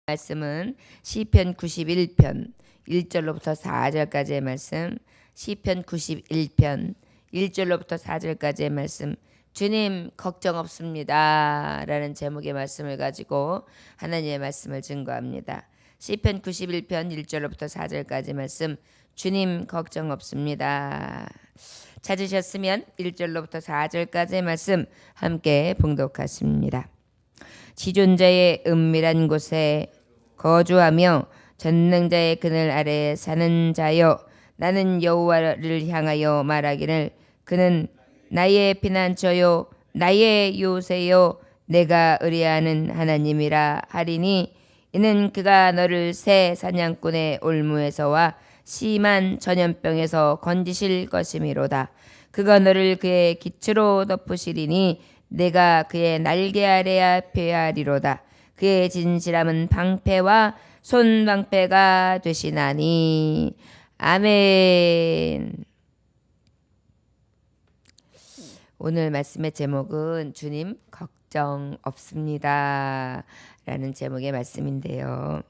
말씀은 시편 91편 1절로부터 4절까지의 말씀, 시편 91편 1절로부터 4절까지의 말씀, 주님 걱정 없습니다 라는 제목의 말씀을 가지고 하나님의 말씀을 증거합니다. 시편 91편 1절로부터 4절까지 말씀, 주님 걱정 없습니다. 찾으셨으면 1절로부터 4절까지의 말씀 함께 봉독하십니다. 지존자의 은밀한 곳에 거주하며 전능자의 그늘 아래에 사는 자여, 나는 여호와를 향하여 말하기를 그는 나의 피난처요 나의 요새요 내가 의뢰하는 하나님이라 하리니, 이는 그가 너를 새 사냥꾼의 올무에서와 심한 전염병에서 건지실 것이미로다. 그가 너를 그의 기초로 덮으시리니 내가 그의 날개 아래야 폐하리로다. 그의 진실함은 방패와 손방패가 되시나니. 아멘. 오늘 말씀의 제목은 주님 걱정 없습니다 라는 제목의 말씀인데요,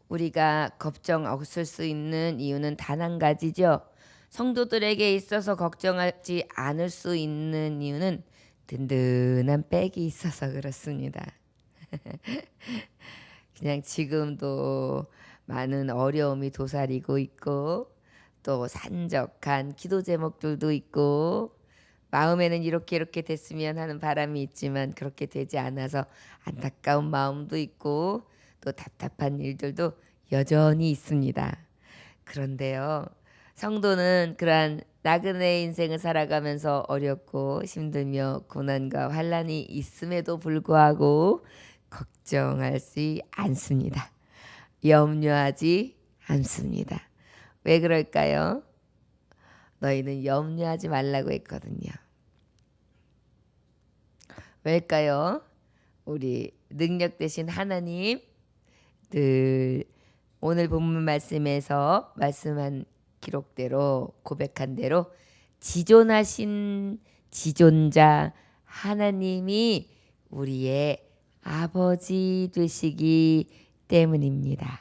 우리가 걱정 없을 수 있는 이유는 단 한 가지죠. 성도들에게 있어서 걱정하지 않을 수 있는 이유는 든든한 백이 있어서 그렇습니다. 그냥 지금도 많은 어려움이 도사리고 있고, 또 산적한 기도 제목들도 있고, 마음에는 이렇게 됐으면 하는 바람이 있지만 그렇게 되지 않아서 안타까운 마음도 있고, 또 답답한 일들도 여전히 있습니다. 그런데요, 성도는 그러한 나그네 인생을 살아가면서 어렵고 힘들며 고난과 환난이 있음에도 불구하고 걱정하지 않습니다. 염려하지 않습니다. 왜 그럴까요? 너희는 염려하지 말라고 했거든요. 왜일까요? 우리 능력 되신 하나님, 늘 오늘 본문 말씀에서 말씀한 기록대로, 고백한 대로 지존하신 지존자 하나님이 우리의 아버지 되시기 때문입니다.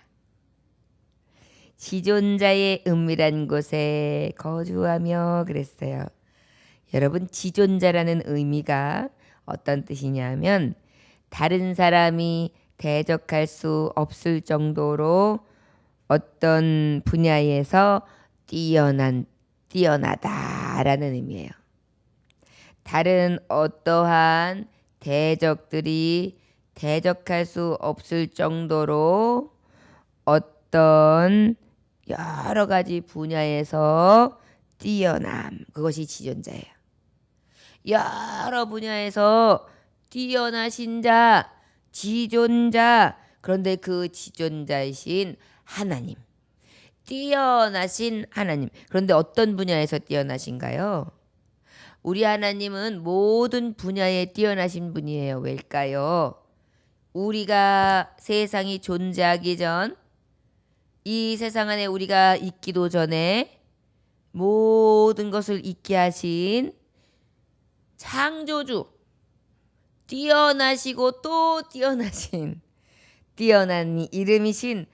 지존자의 은밀한 곳에 거주하며 그랬어요. 여러분, 지존자라는 의미가 어떤 뜻이냐면, 다른 사람이 대적할 수 없을 정도로 어떤 분야에서 뛰어나다라는 의미예요. 다른 어떠한 대적들이 대적할 수 없을 정도로 어떤 여러 가지 분야에서 뛰어남, 그것이 지존자예요. 여러 분야에서 뛰어나신 자, 지존자. 그런데 그 지존자이신 하나님, 뛰어나신 하나님. 그런데 어떤 분야에서 뛰어나신가요? 우리 하나님은 모든 분야에 뛰어나신 분이에요. 왜일까요? 우리가 세상이 존재하기 전, 이 세상 안에 우리가 있기도 전에 모든 것을 있게 하신 창조주, 뛰어나시고 또 뛰어나신, 뛰어난 이름이신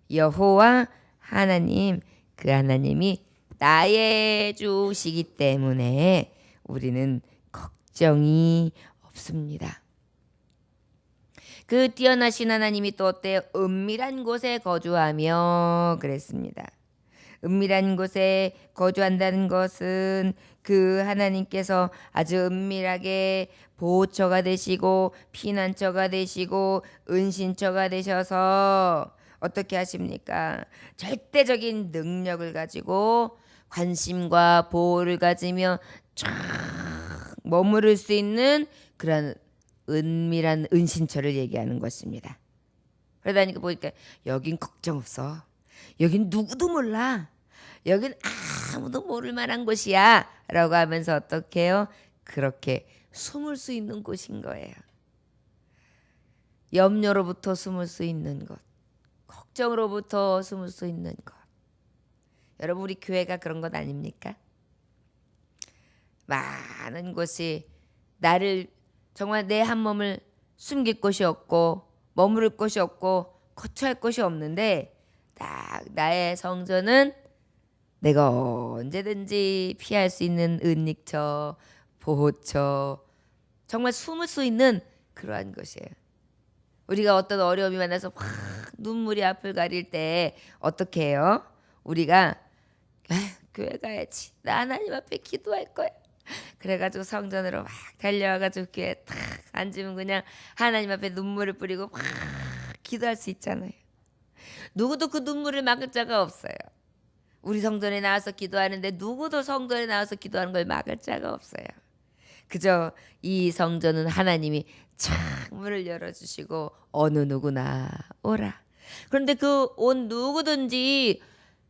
여호와 하나님, 그 하나님이 나의 주시기 때문에 우리는 걱정이 없습니다. 그 뛰어나신 하나님이 또 어때요? 은밀한 곳에 거주하며 그랬습니다. 은밀한 곳에 거주한다는 것은 그 하나님께서 아주 은밀하게 보호처가 되시고 피난처가 되시고 은신처가 되셔서 어떻게 하십니까? 절대적인 능력을 가지고 관심과 보호를 가지며 쫙 머무를 수 있는 그런 은밀한 은신처를 얘기하는 것입니다. 그러다니까 보니까 여긴 걱정 없어, 여긴 누구도 몰라, 여긴 아무도 모를 만한 곳이야 라고 하면서 어떻게 해요? 그렇게 숨을 수 있는 곳인 거예요. 염려로부터 숨을 수 있는 곳, 걱정으로부터 숨을 수 있는 곳. 여러분, 우리 교회가 그런 것 아닙니까? 많은 곳이 나를 정말 내 한 몸을 숨길 곳이 없고 머무를 곳이 없고 거처할 곳이 없는데 딱 나의 성전은 내가 언제든지 피할 수 있는 은닉처, 보호처, 정말 숨을 수 있는 그러한 것이에요. 우리가 어떤 어려움이 만나서 확 눈물이 앞을 가릴 때 어떻게 해요? 우리가 교회 가야지. 나 하나님 앞에 기도할 거야. 그래가지고 성전으로 막 달려와가지고 교회에 탁 앉으면 그냥 하나님 앞에 눈물을 뿌리고 막 기도할 수 있잖아요. 누구도 그 눈물을 막을 자가 없어요. 우리 성전에 나와서 기도하는데 누구도 성전에 나와서 기도하는 걸 막을 자가 없어요. 그저 이 성전은 하나님이 착 문을 열어주시고 어느 누구나 오라. 그런데 그 온 누구든지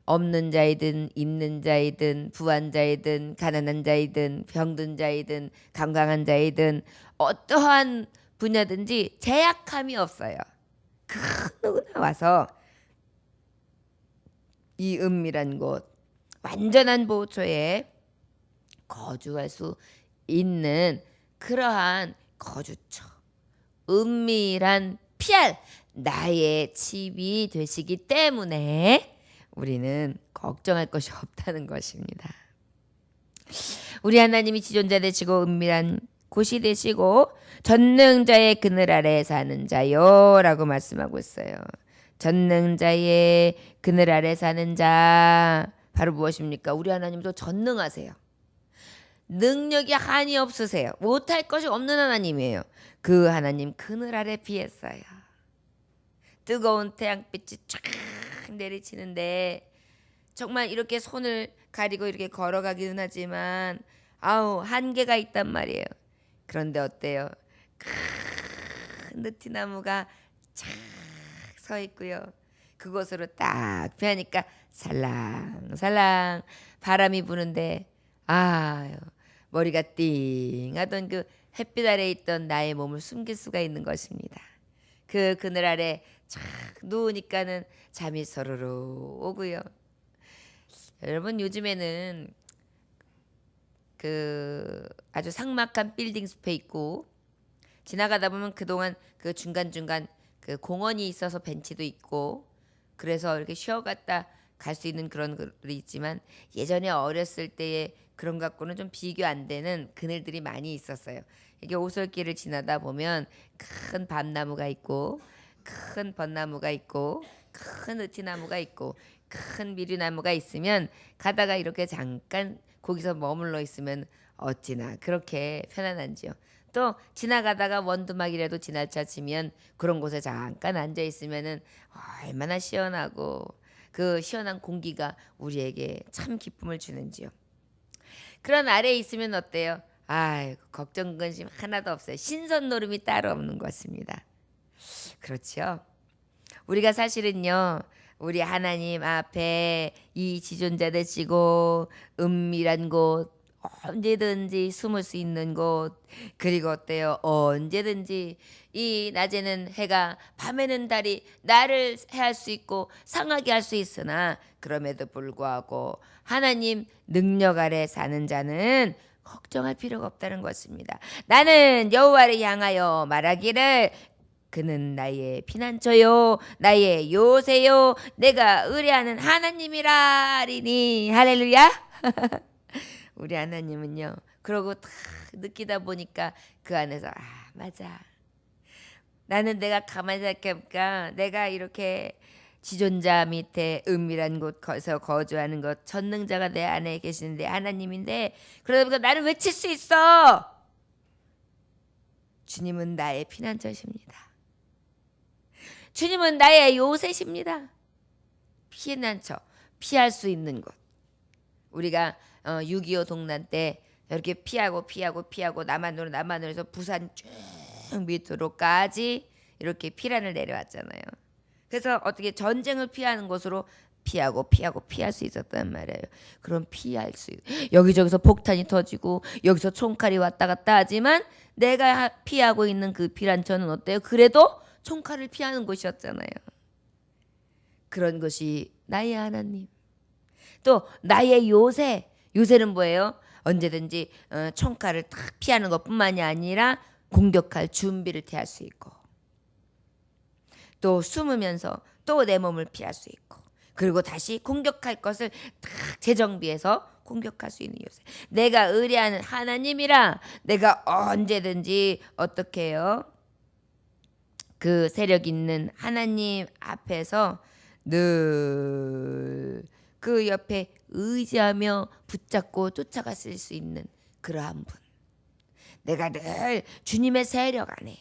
없는 자이든 있는 자이든 부한 자이든 가난한 자이든 병든 자이든 건강한 자이든 어떠한 분야든지 제약함이 없어요. 그 누구나 와서 이 은밀한 곳 완전한 보호처에 거주할 수 있는 그러한 거주처, 은밀한 피할 나의 집이 되시기 때문에 우리는 걱정할 것이 없다는 것입니다. 우리 하나님이 지존자 되시고 은밀한 곳이 되시고 전능자의 그늘 아래 사는 자요 라고 말씀하고 있어요. 전능자의 그늘 아래 사는 자 바로 무엇입니까? 우리 하나님도 전능하세요. 능력이 한이 없으세요. 못할 것이 없는 하나님이에요. 그 하나님 그늘 아래 피했어요. 뜨거운 태양빛이 쫙 내리치는데 정말 이렇게 손을 가리고 이렇게 걸어가기는 하지만 한계가 있단 말이에요. 그런데 어때요? 큰 느티나무가 쫙 서 있고요. 그곳으로 딱 피하니까 살랑살랑 바람이 부는데 머리가 띵 하던 그 햇빛 아래 있던 나의 몸을 숨길 수가 있는 것입니다. 그 그늘 아래 쫙 누우니까는 잠이 서르르 오고요. 여러분 요즘에는 그 아주 삭막한 빌딩 숲에 있고 지나가다 보면 그동안 그 중간중간 그 공원이 있어서 벤치도 있고 그래서 이렇게 쉬어갔다 갈 수 있는 그런 글이 있지만 예전에 어렸을 때의 그런 갖고는 좀 비교 안 되는 그늘들이 많이 있었어요. 이게 오솔길을 지나다 보면 큰 밤나무가 있고 큰 벚나무가 있고 큰 으티나무가 있고 큰 미류나무가 있으면 가다가 이렇게 잠깐 거기서 머물러 있으면 어찌나 그렇게 편안한지요. 또 지나가다가 원두막이라도 지나쳐 지면 그런 곳에 잠깐 앉아 있으면은 얼마나 시원하고 그 시원한 공기가 우리에게 참 기쁨을 주는지요. 그런 아래에 있으면 어때요? 걱정 근심 하나도 없어요. 신선 노름이 따로 없는 것입니다. 그렇죠. 우리가 사실은요. 우리 하나님 앞에 이 지존자 되시고 은밀한 곳 언제든지 숨을 수 있는 곳 그리고 어때요? 언제든지 이 낮에는 해가 밤에는 달이 나를 해할 수 있고 상하게 할 수 있으나 그럼에도 불구하고 하나님 능력 아래 사는 자는 걱정할 필요가 없다는 것입니다. 나는 여호와를 향하여 말하기를 그는 나의 피난처요 나의 요새요 내가 의뢰하는 하나님이라리니 할렐루야. 우리 하나님은요 그러고 딱 느끼다 보니까 그 안에서 맞아 나는 내가 가만히 생각해보니까 내가 이렇게 지존자 밑에 은밀한 곳에서 거주하는 것 전능자가 내 안에 계시는데 하나님인데 그러다 보니까 나는 외칠 수 있어. 주님은 나의 피난처십니다. 주님은 나의 요새십니다. 피난처 피할 수 있는 곳. 우리가 6.25 동란 때 이렇게 피하고 남한으로 해서 부산 쭉 밑으로까지 이렇게 피란을 내려왔잖아요. 그래서 어떻게 전쟁을 피하는 곳으로 피할 수 있었단 말이에요. 그럼 피할 수 여기저기서 폭탄이 터지고 여기서 총칼이 왔다 갔다 하지만 내가 피하고 있는 그 피란처는 어때요? 그래도 총칼을 피하는 곳이었잖아요. 그런 것이 나의 하나님. 또 나의 요새는 뭐예요? 언제든지 총칼을 딱 피하는 것뿐만이 아니라 공격할 준비를 대할 수 있고 또 숨으면서 또 내 몸을 피할 수 있고, 그리고 다시 공격할 것을 딱 재정비해서 공격할 수 있는 요새. 내가 의뢰하는 하나님이라 내가 언제든지 어떻게 해요? 그 세력 있는 하나님 앞에서 늘 그 옆에 의지하며 붙잡고 쫓아갔을 수 있는 그러한 분. 내가 늘 주님의 세력 안에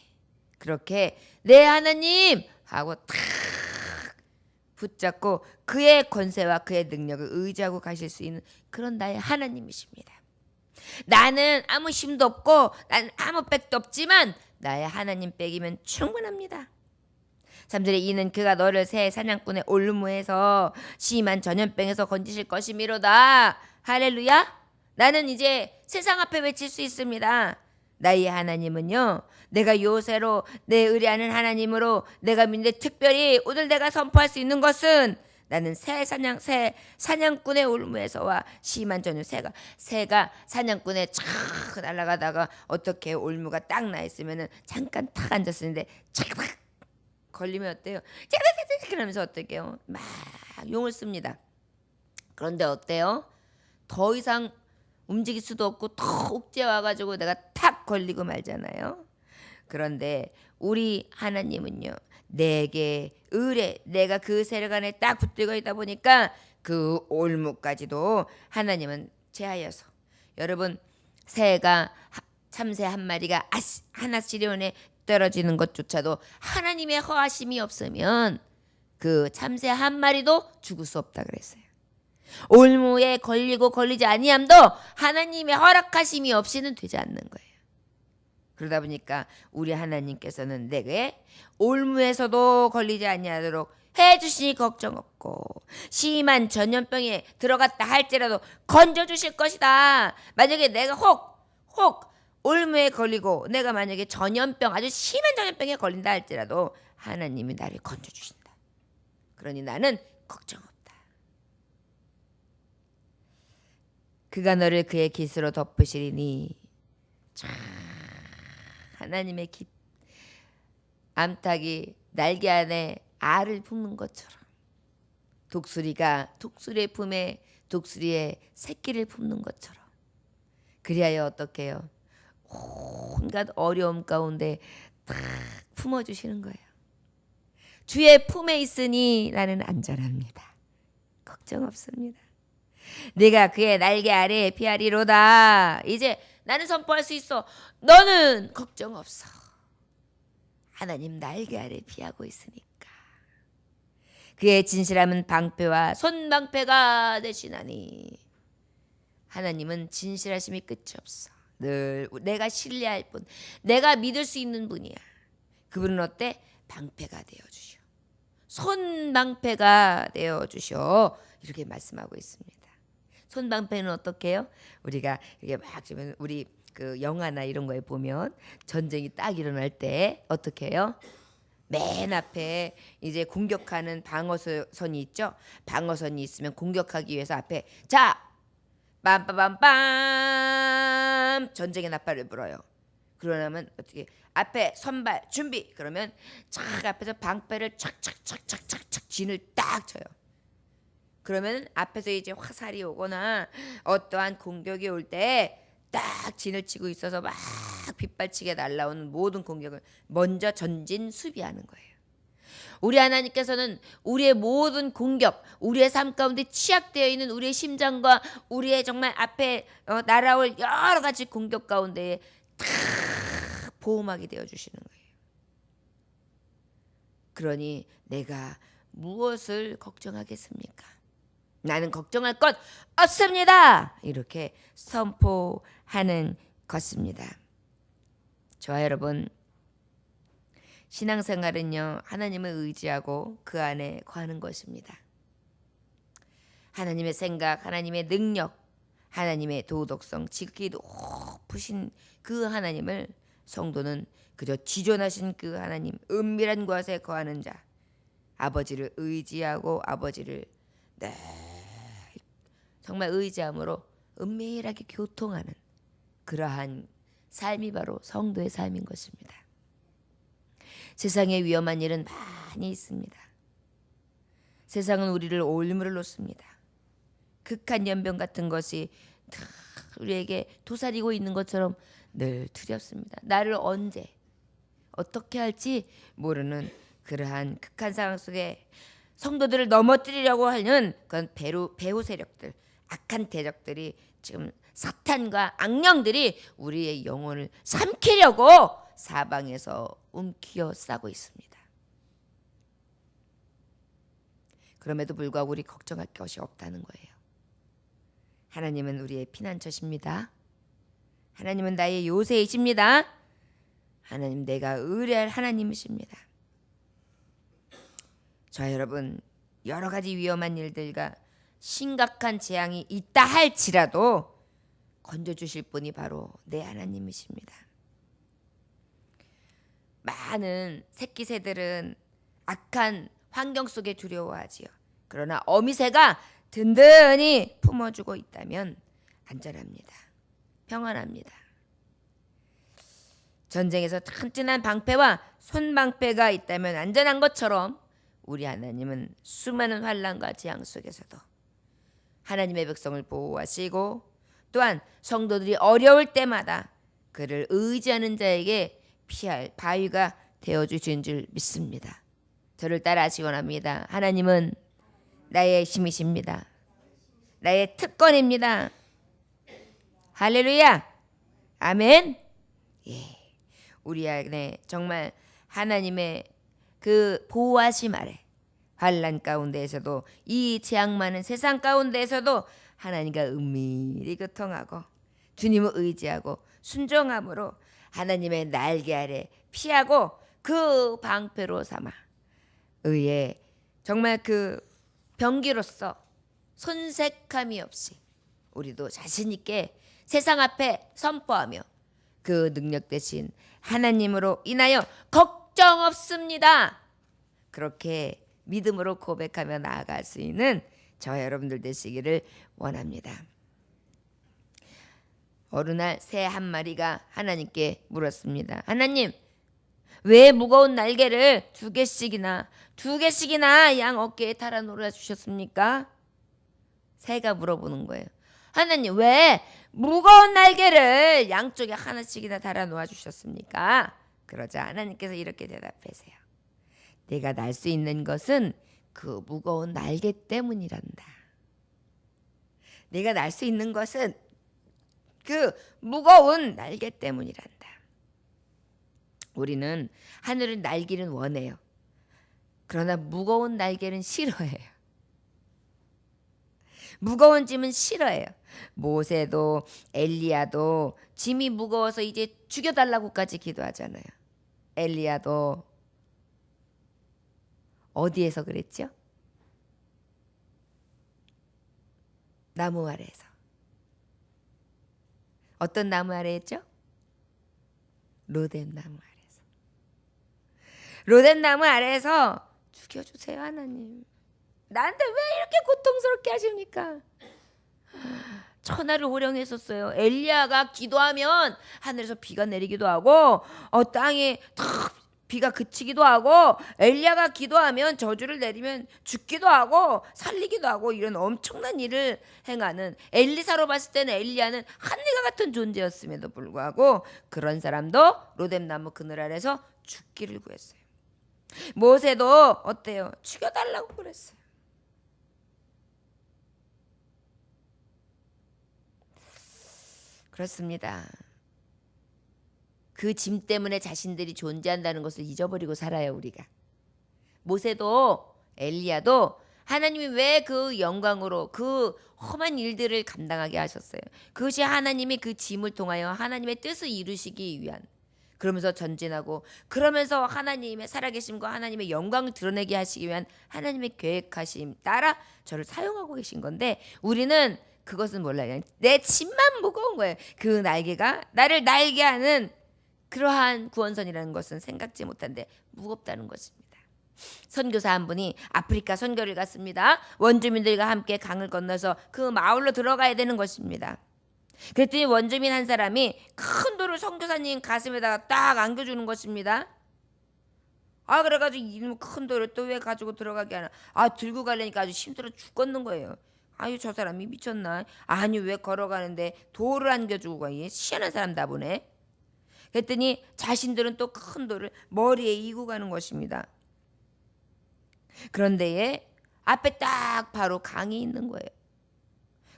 그렇게 내 하나님 하고 탁 붙잡고 그의 권세와 그의 능력을 의지하고 가실 수 있는 그런 나의 하나님이십니다. 나는 아무 힘도 없고 나는 아무 백도 없지만 나의 하나님 백이면 충분합니다. 3절에 이는 그가 너를 새 사냥꾼의 올무에서 심한 전염병에서 건지실 것이미로다. 할렐루야. 나는 이제 세상 앞에 외칠 수 있습니다. 나의 하나님은요, 내가 요새로 내 의뢰하는 하나님으로 내가 믿는데, 특별히 오늘 내가 선포할 수 있는 것은 나는 새 사냥꾼의 올무에서와 심한 전염. 새가 사냥꾼에 촥 날아가다가 어떻게 올무가 딱 나 있으면은 잠깐 탁 앉았었는데 착 걸리면 어때요? 그러면서 어떻게 해요? 막 용을 씁니다. 그런데 어때요? 더 이상 움직일 수도 없고 더 옥죄 와가지고 내가 탁 걸리고 말잖아요. 그런데 우리 하나님은요, 내게 의뢰, 내가 그 세력 안에 딱 붙들고 있다 보니까 그 올무까지도 하나님은 제하여서, 여러분, 새가 참새 한 마리가 하나시리온에 떨어지는 것조차도 하나님의 허하심이 없으면 그 참새 한 마리도 죽을 수 없다 그랬어요. 올무에 걸리고 걸리지 아니함도 하나님의 허락하심이 없이는 되지 않는 거예요. 그러다 보니까 우리 하나님께서는 내게 올무에서도 걸리지 아니하도록 해주시니 걱정 없고, 심한 전염병에 들어갔다 할지라도 건져주실 것이다. 만약에 내가 혹 올무에 걸리고 내가 만약에 전염병, 아주 심한 전염병에 걸린다 할지라도 하나님이 나를 건져주신다. 그러니 나는 걱정 없다. 그가 너를 그의 깃으로 덮으시리니. 참, 하나님의 깃, 암탉이 날개 안에 알을 품는 것처럼 독수리가 독수리의 품에 독수리의 새끼를 품는 것처럼, 그리하여 어떻게 해요? 온갖 어려움 가운데 딱 품어주시는 거예요. 주의 품에 있으니 나는 안전합니다. 걱정 없습니다. 네가 그의 날개 아래에 피하리로다. 이제 나는 선포할 수 있어. 너는 걱정 없어. 하나님 날개 아래 피하고 있으니까. 그의 진실함은 방패와 손방패가 되시나니. 하나님은 진실하심이 끝이 없어. 늘 내가 신뢰할 분, 내가 믿을 수 있는 분이야. 그분은 어때? 방패가 되어주셔. 손방패가 되어주셔. 이렇게 말씀하고 있습니다. 손방패는 어떻게 해요? 우리가 이게 막 주면 우리 그 영화나 이런 거에 보면 전쟁이 딱 일어날 때 어떻게 해요? 맨 앞에 이제 공격하는 방어선이 있죠. 방어선이 있으면 공격하기 위해서 앞에 자 빰빠밤빰 전쟁의 나팔을 불어요. 그러려면 어떻게 앞에 선발 준비, 그러면 착 앞에서 방패를 착착착착착착 진을 딱 쳐요. 그러면 앞에서 이제 화살이 오거나 어떠한 공격이 올 때 딱 진을 치고 있어서 막 빗발치게 날라오는 모든 공격을 먼저 전진 수비하는 거예요. 우리 하나님께서는 우리의 모든 공격, 우리의 삶 가운데 취약되어 있는 우리의 심장과 우리의 정말 앞에 날아올 여러 가지 공격 가운데에 다 보호막이 되어 주시는 거예요. 그러니 내가 무엇을 걱정하겠습니까? 나는 걱정할 것 없습니다. 이렇게 선포하는 것입니다. 저와 여러분, 신앙생활은요, 하나님을 의지하고 그 안에 거하는 것입니다. 하나님의 생각, 하나님의 능력, 하나님의 도덕성, 지극히 높으신 그 하나님을 성도는 그저 지존하신 그 하나님, 은밀한 곳에 거하는 자, 아버지를 의지하고 아버지를 정말 의지함으로 은밀하게 교통하는 그러한 삶이 바로 성도의 삶인 것입니다. 세상에 위험한 일은 많이 있습니다. 세상은 우리를 올무를 놓습니다. 극한 연병 같은 것이 우리에게 도사리고 있는 것처럼 늘 두렵습니다. 나를 언제 어떻게 할지 모르는 그러한 극한 상황 속에 성도들을 넘어뜨리려고 하는 그런 배후 세력들, 악한 대적들이, 지금 사탄과 악령들이 우리의 영혼을 삼키려고 사방에서 움키어 싸고 있습니다. 그럼에도 불구하고 우리 걱정할 것이 없다는 거예요. 하나님은 우리의 피난처십니다. 하나님은 나의 요새이십니다. 하나님, 내가 의뢰할 하나님이십니다. 저 여러분, 여러 가지 위험한 일들과 심각한 재앙이 있다 할지라도 건져주실 분이 바로 내 하나님이십니다. 많은 새끼 새들은 악한 환경 속에 두려워하지요. 그러나 어미새가 든든히 품어주고 있다면 안전합니다. 평안합니다. 전쟁에서 튼튼한 방패와 손방패가 있다면 안전한 것처럼 우리 하나님은 수많은 환난과 재앙 속에서도 하나님의 백성을 보호하시고 또한 성도들이 어려울 때마다 그를 의지하는 자에게 피할 바위가 되어주신 줄 믿습니다. 저를 따라하시기 원합니다. 하나님은 나의 힘이십니다. 나의 특권입니다. 할렐루야. 아멘. 예. 우리 안에 정말 하나님의 그 보호하심 아래, 환난 가운데에서도, 이 재앙 많은 세상 가운데에서도 하나님과 은밀히 교통하고 주님을 의지하고 순종함으로 하나님의 날개 아래 피하고 그 방패로 삼아 의의 정말 그 병기로서 손색함이 없이 우리도 자신 있게 세상 앞에 선포하며 그 능력 대신 하나님으로 인하여 걱정 없습니다. 그렇게 믿음으로 고백하며 나아갈 수 있는 저와 여러분들 되시기를 원합니다. 어느 날 새 한 마리가 하나님께 물었습니다. 하나님, 왜 무거운 날개를 두 개씩이나 양 어깨에 달아 놓아 주셨습니까? 새가 물어보는 거예요. 하나님, 왜 무거운 날개를 양쪽에 하나씩이나 달아 놓아 주셨습니까? 그러자 하나님께서 이렇게 대답하세요. 내가 날 수 있는 것은 그 무거운 날개 때문이란다. 내가 날 수 있는 것은 그 무거운 날개 때문이란다. 우리는 하늘을 날기는 원해요. 그러나 무거운 날개는 싫어해요. 무거운 짐은 싫어해요. 모세도 엘리야도 짐이 무거워서 이제 죽여달라고까지 기도하잖아요. 엘리야도 어디에서 그랬죠? 나무 아래에서. 어떤 나무 아래였죠? 로뎀 나무 아래에서. 로뎀 나무 아래에서 죽여주세요, 하나님. 나한테 왜 이렇게 고통스럽게 하십니까? 천하를 호령했었어요. 엘리야가 기도하면 하늘에서 비가 내리기도 하고 땅에 탁 비가 그치기도 하고, 엘리야가 기도하면 저주를 내리면 죽기도 하고 살리기도 하고, 이런 엄청난 일을 행하는, 엘리사로 봤을 때는 엘리야는 하늘과 같은 존재였음에도 불구하고 그런 사람도 로뎀나무 그늘 아래서 죽기를 구했어요. 모세도 어때요? 죽여달라고 그랬어요. 그렇습니다. 그 짐 때문에 자신들이 존재한다는 것을 잊어버리고 살아요, 우리가. 모세도 엘리야도 하나님이 왜 그 영광으로 그 험한 일들을 감당하게 하셨어요? 그것이 하나님이 그 짐을 통하여 하나님의 뜻을 이루시기 위한, 그러면서 전진하고 그러면서 하나님의 살아계심과 하나님의 영광을 드러내게 하시기 위한 하나님의 계획하심 따라 저를 사용하고 계신 건데, 우리는 그것은 몰라요. 내 짐만 무거운 거예요. 그 날개가 나를 날게 하는 그러한 구원선이라는 것은 생각지 못한데 무겁다는 것입니다. 선교사 한 분이 아프리카 선교를 갔습니다. 원주민들과 함께 강을 건너서 그 마을로 들어가야 되는 것입니다. 그랬더니 원주민 한 사람이 큰 돌을 선교사님 가슴에다가 딱 안겨주는 것입니다. 아 그래가지고 이놈 큰 돌을 또 왜 가지고 들어가게 하나. 아 들고 가려니까 아주 힘들어 죽겠는 거예요. 아유 저 사람이 미쳤나. 아니 왜 걸어가는데 돌을 안겨주고 가. 얘 희한한 사람다 보네. 그랬더니 자신들은 또 큰 돌을 머리에 이고 가는 것입니다. 그런데 앞에 딱 바로 강이 있는 거예요.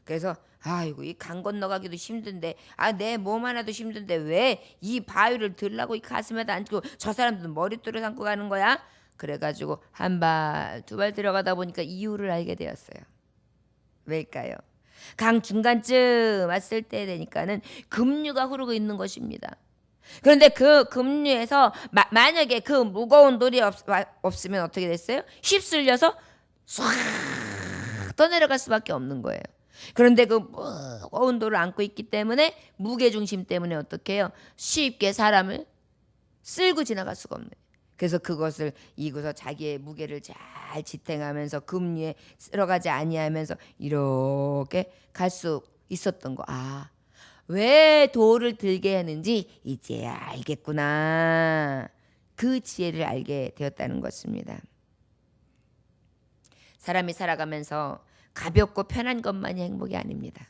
그래서 아이고 이 강 건너가기도 힘든데 내 몸 하나도 힘든데 왜 이 바위를 들라고 이 가슴에다 앉고 저 사람들은 머릿돌을 삼고 가는 거야? 그래가지고 한 발 두 발 들어가다 보니까 이유를 알게 되었어요. 왜일까요? 강 중간쯤 왔을 때 되니까는 급류가 흐르고 있는 것입니다. 그런데 그 급류에서 만약에 그 무거운 돌이 없으면 어떻게 됐어요? 휩쓸려서 唰 떠내려갈 수밖에 없는 거예요. 그런데 그 무거운 돌을 안고 있기 때문에 무게중심 때문에 어떻게 해요? 쉽게 사람을 쓸고 지나갈 수가 없는 거예요. 그래서 그것을 이고서 자기의 무게를 잘 지탱하면서 급류에 쓸어가지 아니하면서 이렇게 갈 수 있었던 거. 왜 돌을 들게 하는지 이제 알겠구나. 그 지혜를 알게 되었다는 것입니다. 사람이 살아가면서 가볍고 편한 것만이 행복이 아닙니다.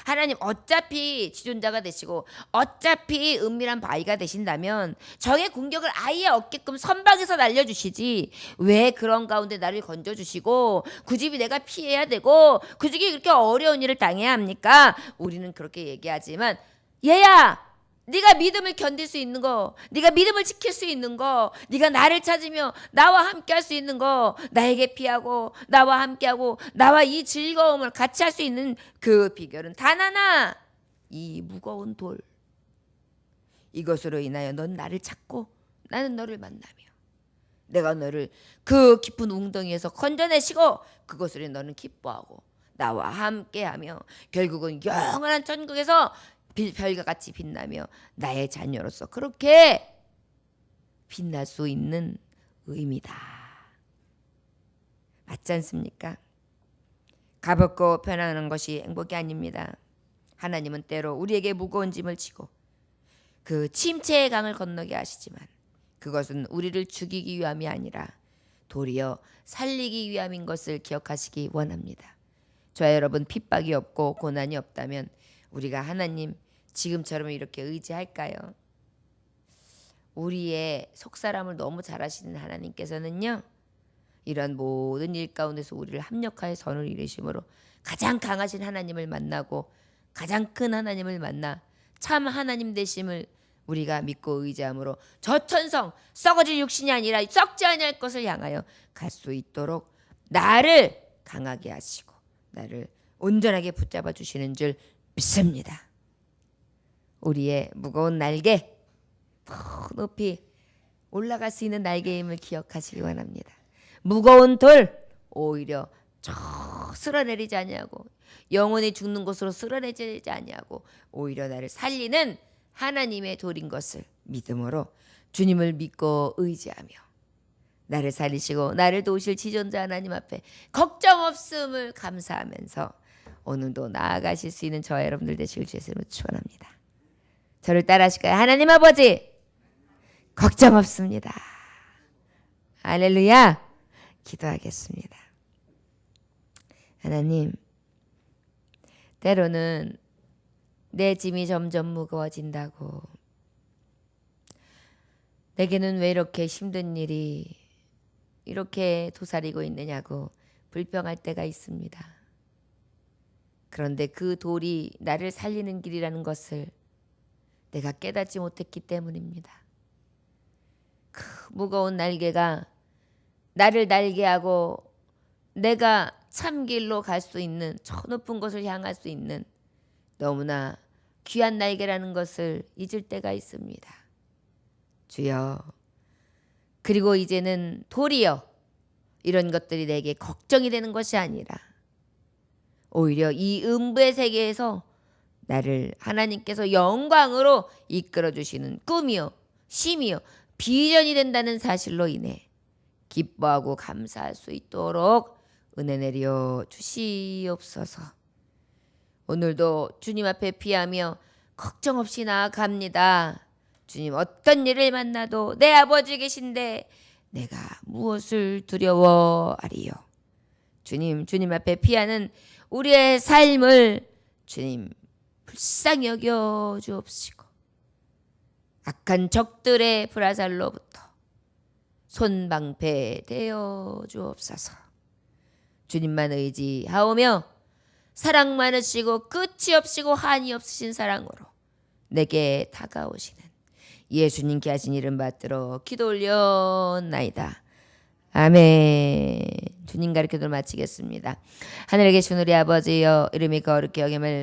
하나님 어차피 지존자가 되시고 어차피 은밀한 바위가 되신다면 적의 공격을 아예 없게끔 선박에서 날려주시지 왜 그런 가운데 나를 건져주시고 굳이 내가 피해야 되고 굳이 그렇게 어려운 일을 당해야 합니까? 우리는 그렇게 얘기하지만 얘야 네가 믿음을 견딜 수 있는 거, 네가 믿음을 지킬 수 있는 거, 네가 나를 찾으며 나와 함께 할 수 있는 거, 나에게 피하고 나와 함께하고 나와 이 즐거움을 같이 할 수 있는 그 비결은 단 하나, 이 무거운 돌. 이것으로 인하여 넌 나를 찾고 나는 너를 만나며 내가 너를 그 깊은 웅덩이에서 건져내시고 그것으로 너는 기뻐하고 나와 함께하며 결국은 영원한 천국에서 별과 같이 빛나며 나의 자녀로서 그렇게 빛날 수 있는 의미다. 맞지 않습니까? 가볍고 편안한 것이 행복이 아닙니다. 하나님은 때로 우리에게 무거운 짐을 지고 그 침체의 강을 건너게 하시지만 그것은 우리를 죽이기 위함이 아니라 도리어 살리기 위함인 것을 기억하시기 원합니다. 저와 여러분 핍박이 없고 고난이 없다면 우리가 하나님 지금처럼 이렇게 의지할까요? 우리의 속사람을 너무 잘 아시는 하나님께서는요. 이런 모든 일 가운데서 우리를 합력하여 선을 이루심으로 가장 강하신 하나님을 만나고 가장 큰 하나님을 만나 참 하나님 되심을 우리가 믿고 의지함으로 저 천성 썩어질 육신이 아니라 썩지 아니할 것을 향하여 갈 수 있도록 나를 강하게 하시고 나를 온전하게 붙잡아 주시는 줄 믿습니다. 우리의 무거운 날개 높이 올라갈 수 있는 날개임을 기억하시기 원합니다. 무거운 돌 오히려 저 쓸어내리지 아니하고 영원히 죽는 곳으로 쓸어내지 아니하고 오히려 나를 살리는 하나님의 돌인 것을 믿음으로 주님을 믿고 의지하며 나를 살리시고 나를 도우실 지존자 하나님 앞에 걱정 없음을 감사하면서 오늘도 나아가실 수 있는 저와 여러분들 되시길 주의 이름으로 축원합니다. 저를 따라하실까요? 하나님 아버지 걱정 없습니다. 할렐루야. 기도하겠습니다. 하나님 때로는 내 짐이 점점 무거워진다고 내게는 왜 이렇게 힘든 일이 이렇게 도사리고 있느냐고 불평할 때가 있습니다. 그런데 그 돌이 나를 살리는 길이라는 것을 내가 깨닫지 못했기 때문입니다. 그 무거운 날개가 나를 날게 하고 내가 참 길로 갈 수 있는 저 높은 곳을 향할 수 있는 너무나 귀한 날개라는 것을 잊을 때가 있습니다. 주여 그리고 이제는 돌이여 이런 것들이 내게 걱정이 되는 것이 아니라 오히려 이 음부의 세계에서 나를 하나님께서 영광으로 이끌어주시는 꿈이요 심이요 비전이 된다는 사실로 인해 기뻐하고 감사할 수 있도록 은혜 내려 주시옵소서. 오늘도 주님 앞에 피하며 걱정 없이 나아갑니다. 주님 어떤 일을 만나도 내 아버지 계신데 내가 무엇을 두려워하리요. 주님 앞에 피하는 우리의 삶을 주님 불쌍히 여겨 주옵시고 악한 적들의 불화살로부터 손방패되어 주옵소서. 주님만 의지하오며 사랑 많으시고 끝이 없이고 한이 없으신 사랑으로 내게 다가오시는 예수님께 하신 이름 받들어 기도 올려나이다. 아멘. 주님 가르쳐도 마치겠습니다. 하늘에 계신 우리 아버지여, 이름이 거룩히 여김을